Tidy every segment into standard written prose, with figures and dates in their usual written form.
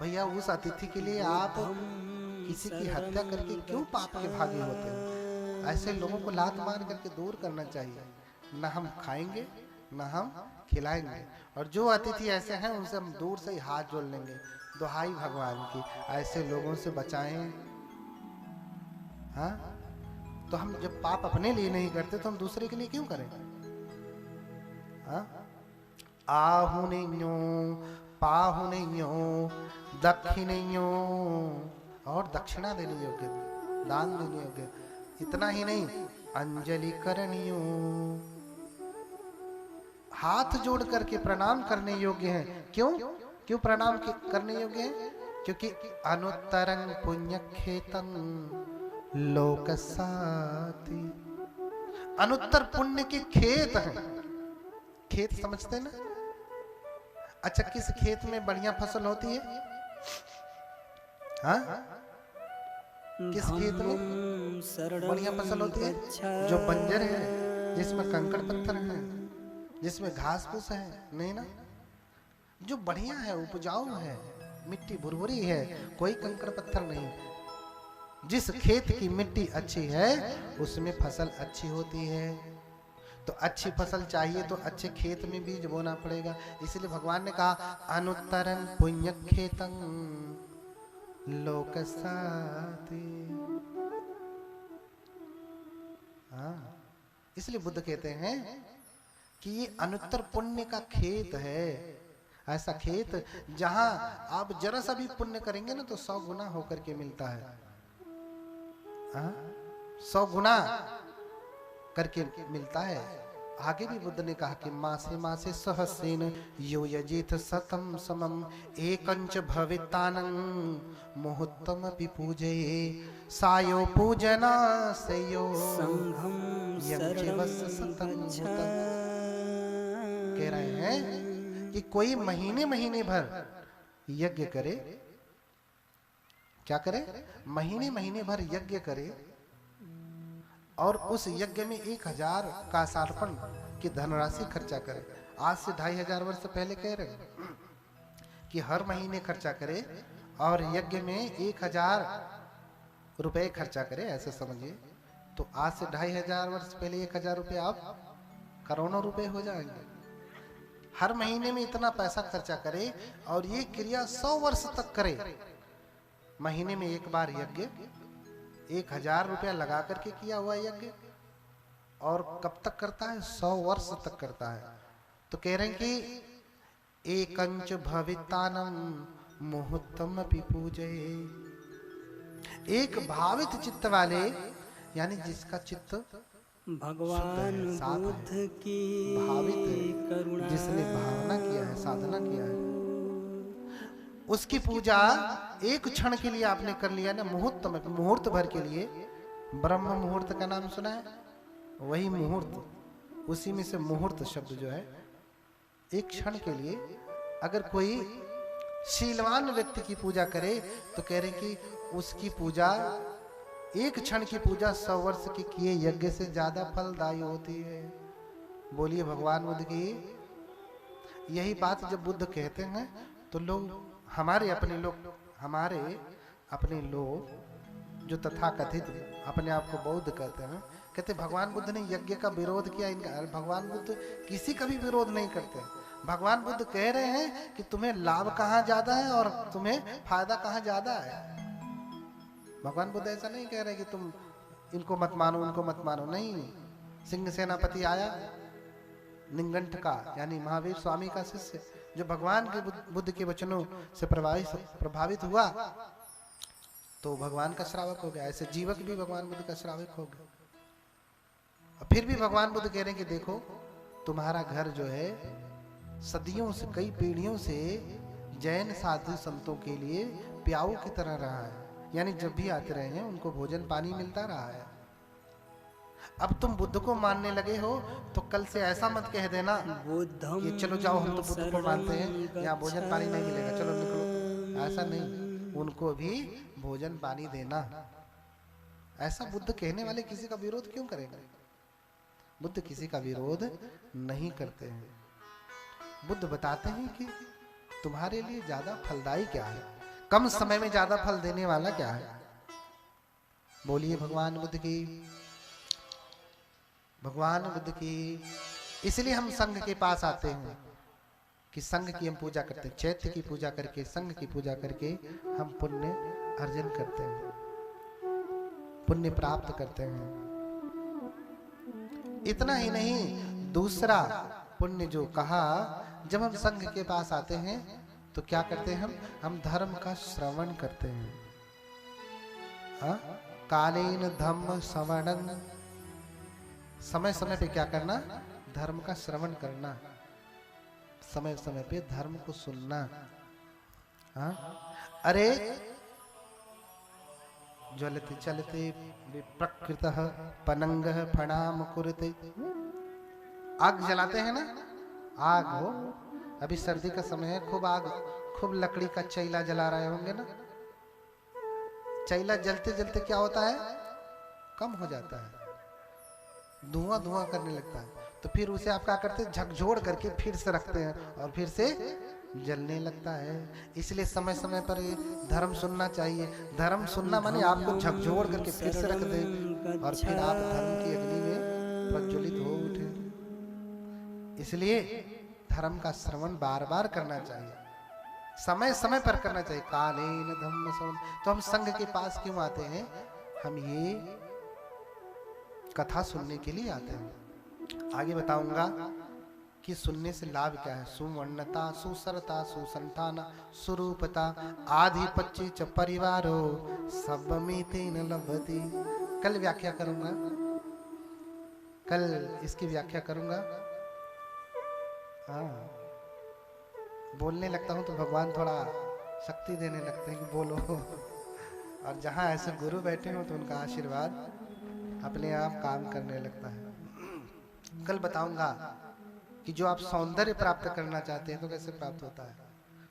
भैया उस अतिथि के लिए आप किसी की हत्या करके क्यों पाप के भागी होते हो? ऐसे लोगों को लात मार करके दूर करना चाहिए। न हम खाएंगे न हम खिलाएंगे, और जो अतिथि ऐसे हैं उनसे हम दूर से ही हाथ जोड़ लेंगे। दुहाई भगवान की, ऐसे लोगों से बचाएं। हाँ, तो हम जब पाप अपने लिए नहीं करते तो हम दूसरे के लिए क्यों करें? हाँ, आहुनेयो पाहुनेयो दक्षिणेयो, और दक्षिणा देने योग्य, दान देने योग्य। इतना ही नहीं, अंजलि करनियो, हाथ जोड़ करके प्रणाम करने योग्य हैं। क्यों क्यों प्रणाम करने योग्य हैं? क्योंकि अनुत्तरं पुण्य खेतन लोकसाति, अनुत्तर पुण्य के खेत हैं। खेत समझते हैं ना? अच्छा, किस खेत में बढ़िया फसल होती है? हाँ, किस खेत में बढ़िया फसल होती है? जो बंजर है, जिसमें कंकड़ पत्थर है, जिसमें घास फूस है, नहीं ना? जो बढ़िया है, उपजाऊ है, मिट्टी भुरभुरी है, कोई कंकड़ पत्थर नहीं। जिस खेत की मिट्टी अच्छी है उसमें फसल अच्छी होती है। तो अच्छी फसल चाहिए तो अच्छे खेत में बीज बोना पड़ेगा। इसलिए भगवान ने कहा अनुत्तरं पुण्य खेतं लोकसाति। हाँ, इसलिए बुद्ध कहते हैं कि ये अनुत्तर पुण्य का खेत है। ऐसा खेत जहां आप जरा सा भी पुण्य करेंगे ना तो 100 गुना होकर के मिलता है। 100 गुना करके मिलता है। आगे भी बुद्ध ने कहा कि मासे मासे सहस्रेन यो यजेत सतम समम एकंच भवितानं मुहूर्तमपि पूजये सायो पूजना सेयो संघम यमचिवस सतम। कह रहे हैं कि कोई महीने महीने भर यज्ञ करे। क्या करे? महीने महीने भर यज्ञ करे, और उस यज्ञ में 1000 का समर्पण की धनराशि खर्चा करे। आज से 2500 वर्ष पहले कह रहे कि हर महीने खर्चा करे, और यज्ञ में 1000 रुपए खर्चा करे, ऐसे समझिए। तो आज से 2500 वर्ष पहले 1000 रुपए आप करोड़ों रुपए हो जाएंगे। हर महीने में इतना पैसा खर्चा करे, और ये क्रिया 100 वर्ष तक करे। महीने में एक बार यज्ञ, 1000 रुपया लगा करके किया हुआ यज्ञ, और कब तक करता है? 100 वर्ष तक करता है। तो कह रहे हैं कि एकंच भवितानं मुहूर्तमपि पूजये। एक भावित चित्त वाले, यानी जिसका चित्त भगवान बुद्ध की भावित, जिसने भावना किया है, साधना किया है, उसकी पूजा एक क्षण के लिए आपने कर लिया ना, मुहूर्त में, मुहूर्त भर के लिए। ब्रह्म मुहूर्त का नाम सुना है? वही मुहूर्त, उसी में से मुहूर्त शब्द जो है, एक क्षण के लिए अगर कोई शीलवान व्यक्ति की पूजा करे तो कह रहे कि उसकी पूजा, एक क्षण की पूजा 100 वर्ष के किए यज्ञ से ज्यादा फलदायी होती है। बोलिए भगवान बुद्ध की। यही बात जब बुद्ध कहते हैं तो लोग, हमारे अपने लोग जो तथाकथित अपने आप को बौद्ध कहते हैं, कहते भगवान बुद्ध ने यज्ञ का विरोध किया। इनका भगवान बुद्ध किसी का भी विरोध नहीं करते। भगवान बुद्ध कह रहे हैं कि तुम्हें लाभ कहाँ ज्यादा है और तुम्हें फायदा कहाँ ज्यादा है। भगवान बुद्ध ऐसा नहीं कह रहे कि तुम इनको मत मानो उनको मत मानो। नहीं, सिंह सेनापति आया, निंगंठ का यानी महावीर स्वामी का शिष्य, जो भगवान के बुद्ध के वचनों से प्रभावित हुआ तो भगवान का श्रावक हो गया। ऐसे जीवक भी भगवान बुद्ध का श्रावक हो गया। फिर भी भगवान बुद्ध कह रहे हैं कि देखो, तुम्हारा घर जो है सदियों से, कई पीढ़ियों से जैन साधु संतों के लिए प्याऊ की तरह रहा है। यानी जब भी आते रहे हैं उनको भोजन पानी मिलता रहा है। अब तुम बुद्ध को मानने लगे हो तो कल से ऐसा मत कह देना कि चलो जाओ हम तो बुद्ध को मानते हैं, यहाँ भोजन पानी नहीं मिलेगा, चलो निकलो। ऐसा नहीं, उनको भी भोजन पानी देना। ऐसा बुद्ध कहने वाले किसी का विरोध क्यों करेंगे? बुद्ध किसी का विरोध नहीं करते हैं। बुद्ध बताते हैं कि तुम्हारे लिए ज्यादा फलदायी क्या है। कम समय में ज्यादा फल देने वाला क्या है? बोलिए भगवान बुद्ध की, भगवान बुद्ध की। इसलिए हम संघ के पास आते हैं कि संघ की हम पूजा करते हैं। चैत्य की पूजा करके, संघ की पूजा करके हम पुण्य अर्जन करते हैं, पुण्य प्राप्त करते हैं। इतना ही नहीं, दूसरा पुण्य जो कहा, जब हम संघ के पास आते हैं तो क्या करते हैं? हम धर्म का श्रवण करते हैं। कालेन धम्म श्रवणं, समय समय पे क्या करना? धर्म का श्रवण करना, समय समय पे धर्म को सुनना। अरे ज्वलते चलते विप्रकृतः पनंगः फणाम कुरुते। आग जलाते हैं ना, आग हो, अभी सर्दी का समय है, खूब आग, खूब लकड़ी का चैला जला रहे होंगे ना। चैला जलते जलते क्या होता है? कम हो जाता है, धुआं धुआं करने लगता है। तो फिर उसे आप क्या करते हैं? झकझोर करके फिर से रखते हैं और फिर से जलने लगता है। इसलिए समय समय पर ये धर्म सुनना चाहिए। धर्म सुनना माने आपको झकझोर करके फिर से रख दे और फिर आप धर्म की अग्नि में प्रज्वलित हो उठे। इसलिए धर्म का श्रवण बार बार करना चाहिए, समय समय पर करना चाहिए। कालेन धम्म श्रवण। तो हम संघ के पास क्यों आते हैं? हम ये कथा सुनने के लिए आते हैं। आगे बताऊंगा कि सुनने से लाभ क्या है। सुवर्णता, सुसरता, सुसंतान, सुरूपता, आधिपत्य च परिवारो सब मीतेन लभते। कल व्याख्या करूंगा, कल इसकी व्याख्या करूंगा। हाँ, बोलने लगता हूँ तो भगवान थोड़ा शक्ति देने लगते हैं कि बोलो। और जहाँ ऐसे गुरु बैठे हो तो उनका आशीर्वाद अपने आप काम करने लगता है। कल बताऊंगा कि जो आप सौंदर्य प्राप्त करना चाहते हैं तो कैसे प्राप्त होता है।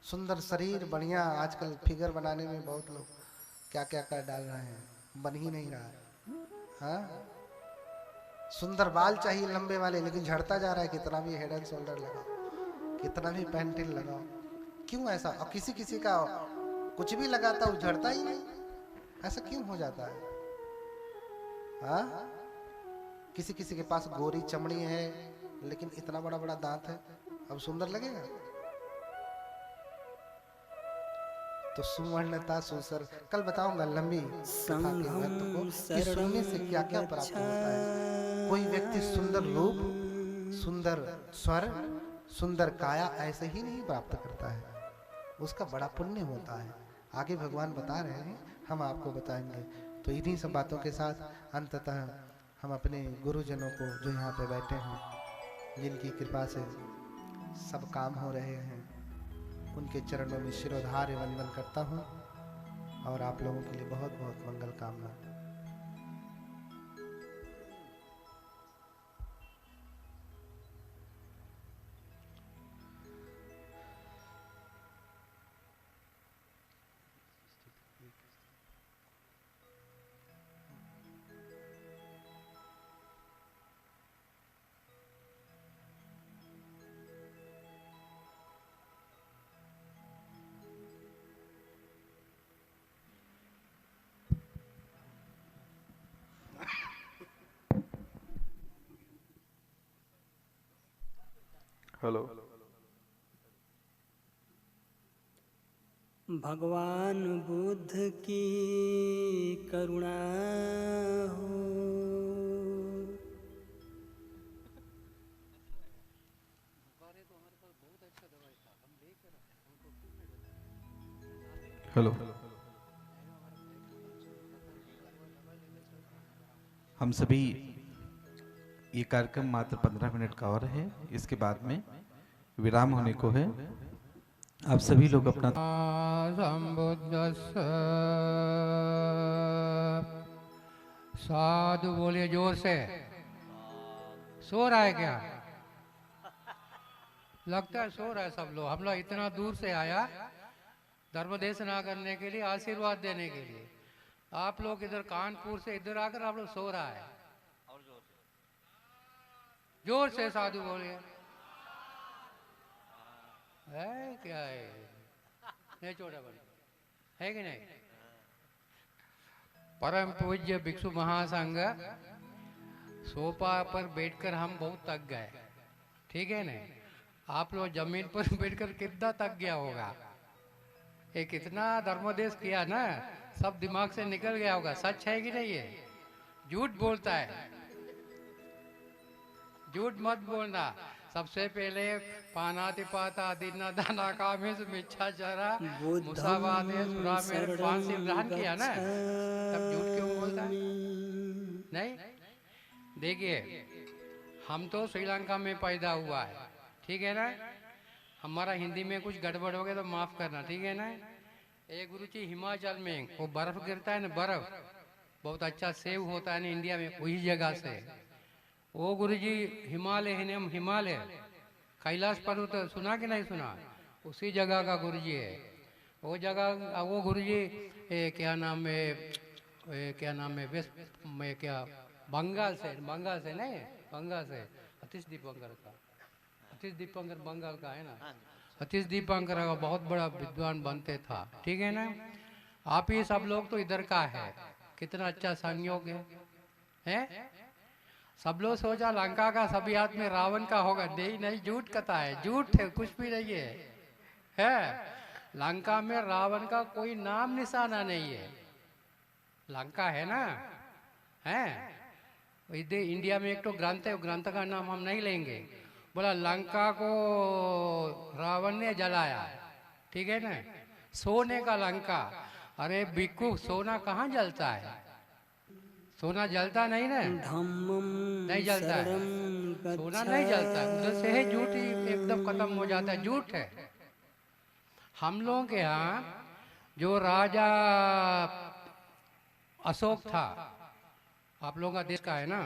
सुंदर शरीर, बढ़िया, आजकल फिगर बनाने में बहुत लोग क्या क्या कर डाल रहे हैं, बन ही नहीं रहा है। हाँ, सुंदर बाल चाहिए लंबे वाले, लेकिन झड़ता जा रहा है। कितना भी हेड एंड शोल्डर लगाओ, कितना भी पेंटिल लगाओ, क्यों ऐसा? और किसी किसी का कुछ भी लगाता है झड़ता ही नहीं, ऐसा क्यों हो जाता है? हाँ, किसी किसी के पास गोरी चमड़ी है लेकिन इतना बड़ा बड़ा दांत है, अब सुंदर लगेगा? तो सुवर्णता, सुसर, कल बताऊंगा लंबी कथा के महत्व को कि सुनने से क्या क्या प्राप्त होता है। कोई व्यक्ति सुंदर रूप, सुंदर स्वर, सुंदर काया ऐसे ही नहीं प्राप्त करता है, उसका बड़ा पुण्य होता है। आगे भगवान बता रहे हैं, हम आपको बताएंगे। तो इन्हीं सब बातों के साथ अंततः हम अपने गुरुजनों को, जो यहाँ पे बैठे हैं, जिनकी कृपा से सब काम हो रहे हैं, उनके चरणों में शिरोधार्य वंदन करता हूँ और आप लोगों के लिए बहुत बहुत मंगल कामना। हेलो। भगवान बुद्ध की करुणा हो। हेलो। हम सभी, ये कार्यक्रम मात्र 15 मिनट का और है, इसके बाद में विराम होने को है। आप सभी लोग अपना संबुद्धस्स साधु बोलिए जोर से। सो रहा है क्या? लगता है सो रहा है सब लोग। हम लोग इतना दूर से आया धर्म देशना करने के लिए, आशीर्वाद देने के लिए। आप लोग इधर कानपुर से इधर आकर आप लोग सो रहा है। जोर से साधु बोलिए। है क्या है? नहीं छोटा बन है कि नहीं? परम पूज्य भिक्षु महासंघ सोफा पर बैठकर हम बहुत थक गए, ठीक है ना? आप लोग जमीन पर बैठकर कितना थक गया होगा। ये कितना धर्मोपदेश किया ना, सब दिमाग से निकल गया होगा। सच है कि नहीं? है झूठ बोलता है, झूठ मत बोलना। सबसे पहले पानातिपाता दिना दाना कामेश मिच्छाचारा मुसावादे सुरा में 5 से ग्रहण किया ना, तब झूठ क्यों बोलता है? नहीं, देखिए हम तो श्रीलंका में पैदा हुआ है, ठीक है ना? हमारा हिंदी में कुछ गड़बड़ हो गया तो माफ करना, ठीक है ना? एक गुरुजी हिमाचल में वो बर्फ गिरता है ना, बर्फ बहुत अच्छा सेव होता है ना इंडिया में, वही जगह से वो गुरुजी हिमालय है ना, हिमालय कैलाश पर्वत सुना कि नहीं सुना? उसी जगह का गुरुजी है। वो जगह वो गुरुजी क्या नाम है, क्या नाम है, वेस्ट में क्या, बंगाल से नहीं, बंगाल से सतीश दीपंकर का, सतीश दीपंकर बंगाल का है ना, सतीश दीपंकर का बहुत बड़ा विद्वान बनते था, ठीक है ना? आप ही सब लोग तो इधर का है, कितना अच्छा संयोग है? सब लोग सोचा लंका का सभी हाथ में रावण का होगा, नहीं, झूठ कथा है, झूठ है, कुछ भी नहीं है। लंका में रावण का कोई नाम निशाना नहीं है। लंका है ना, है इधर इंडिया में एक तो ग्रंथ है, ग्रंथ का नाम हम नहीं लेंगे। बोला लंका को रावण ने जलाया, ठीक है ना? सोने का लंका। अरे बिक्कू, सोना कहाँ जलता है? सोना जलता नहीं ना, नहीं जलता है, सोना नहीं जलता है, उधर से है झूठ ही एकदम खत्म हो जाता है, झूठ है। हम लोगों के यहाँ जो राजा अशोक था, आप लोगों का देश का है ना,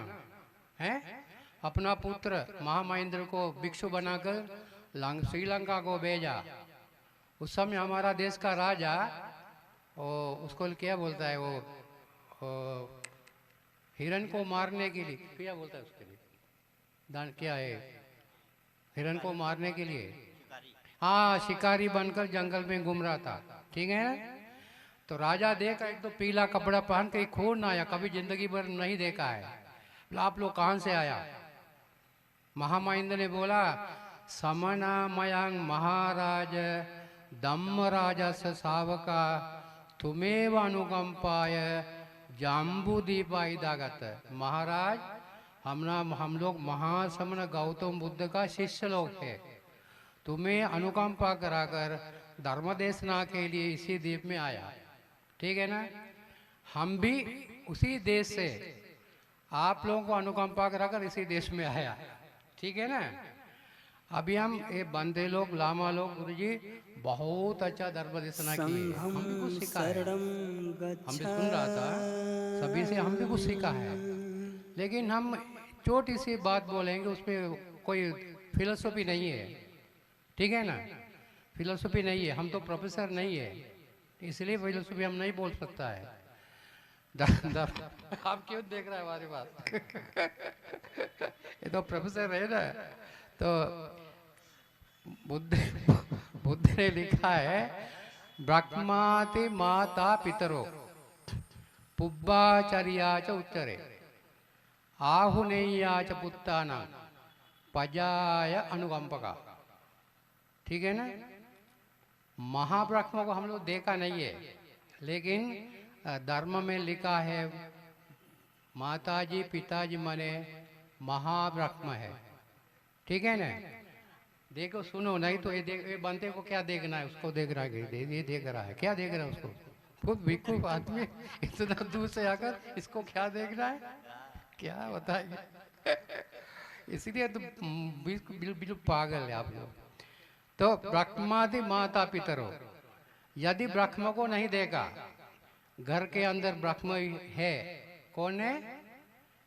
है? अपना पुत्र महामहेंद्र को भिक्षु बनाकर श्रीलंका को भेजा। उस समय हमारा देश का राजा उसको क्या बोलता है, वो हिरण को मारने के लिए क्या बोलता है उसके लिए, दान क्या है, हिरण को मारने के लिए, हाँ, शिकारी बनकर जंगल में घूम रहा था, ठीक है ना? तो राजा देखा एक तो पीला कपड़ा पहन के खून आया, कभी जिंदगी भर नहीं देखा है। आप लोग कहां से आया? महामहेंद्र ने बोला समना मयंग महाराज दम्म राजा सावका तुम्हें अनुकंपाय जाम्बूदीपाइदागत। महाराज हम लोग महासमन गौतम बुद्ध का शिष्य लोग हैं, तुम्हें अनुकंपा कराकर धर्म देशना के लिए इसी द्वीप में आया, ठीक है ना? हम भी उसी देश से आप लोगों को अनुकंपा कराकर इसी देश में आया, ठीक है ना? अभी हम ये बंदे लोग, लामा लोग, गुरुजी बहुत अच्छा धर्म देशना किए, हम भी कुछ सीखा है, हम भी सुन रहा था सभी से, हम भी कुछ सीखा है। लेकिन हम छोटी सी बात बोलेंगे, उसमें कोई फिलोसफी नहीं है, ठीक है ना? फिलोसफी नहीं है, हम तो प्रोफेसर नहीं है, इसलिए फिलोसफी हम नहीं बोल सकता है। आप क्यों देख रहे हैं हमारी बात? ये तो प्रोफेसर है ना। तो बुद्ध ने लिखा है ब्रह्माति माता पितरो पुब्बाचर्या च उच्चरे आहुनेया च पुत्ताना पजाय अनुकंपका, ठीक है ना? महाब्रह्म को हम लोग देखा नहीं है, लेकिन धर्म में लिखा है माताजी पिताजी मने महाब्रह्म है, ठीक है ना? देखो सुनो, नहीं तो ये बनते को क्या देखना है, उसको देख रहा है, ये देख रहा है, क्या देख रहा है उसको? खुद बेवकूफ आदमी इतना दूर से आकर इसको क्या देखना है, क्या बताइए? इसलिए तो बिल्कुल पागल है आप लोग। तो ब्रह्मादि माता पितरो, यदि ब्रह्म को नहीं देखा, घर के अंदर ब्रह्म है, कौन है?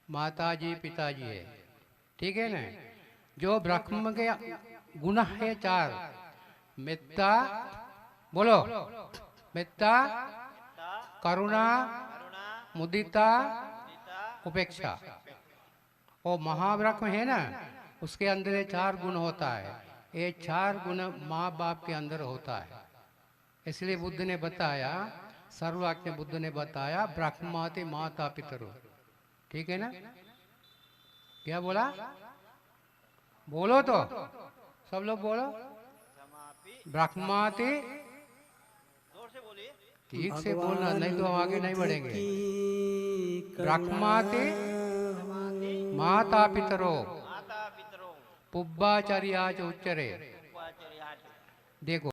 माताजी पिताजी है, ठीक है ना? जो ब्रह्म के गुण है 4, मित्ता, बोलो, मित्ता, करुणा, मुदिता, उपेक्षा। वो महाब्रह्म है ना, उसके अंदर ये 4 गुण होता है। ये 4 गुण माँ बाप के अंदर होता है, इसलिए बुद्ध ने बताया, सर्ववाक्य बुद्ध ने बताया, ब्रह्माति माता पितरो। ठीक है ना? क्या बोला? बोलो तो, सब लोग बोलो। ब्रह्माति, ठीक से बोलना, नहीं तो हम आगे नहीं बढ़ेंगे। ब्रह्माति माता पितरो पुब्बाचार्या च उच्चरे। देखो